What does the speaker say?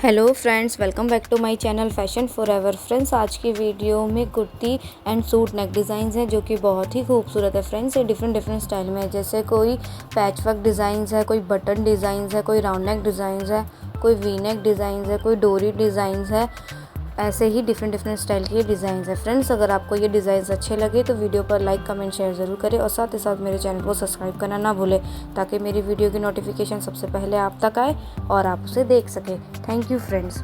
Hello friends, welcome back to my channel fashion forever. Friends, आज की video में kurti and suit neck designs हैं जो कि बहुत ही खूबसूरत है। फ्रेंड्स, ये डिफरेंट स्टाइल में है, जैसे कोई पैच वर्क डिज़ाइंस है, कोई बटन डिज़ाइंस है, कोई राउंड नेक डिज़ाइंस है, कोई वी नेक डिज़ाइंस है, कोई डोरी डिज़ाइंस है। ऐसे ही डिफरेंट स्टाइल के डिज़ाइंस है। फ्रेंड्स, अगर आपको ये डिज़ाइंस अच्छे लगे तो वीडियो पर लाइक कमेंट शेयर ज़रूर करें और साथ ही साथ मेरे चैनल को सब्सक्राइब करना ना भूलें, ताकि मेरी वीडियो की नोटिफिकेशन सबसे पहले आप तक आए और आप उसे देख सकें। Thank you friends.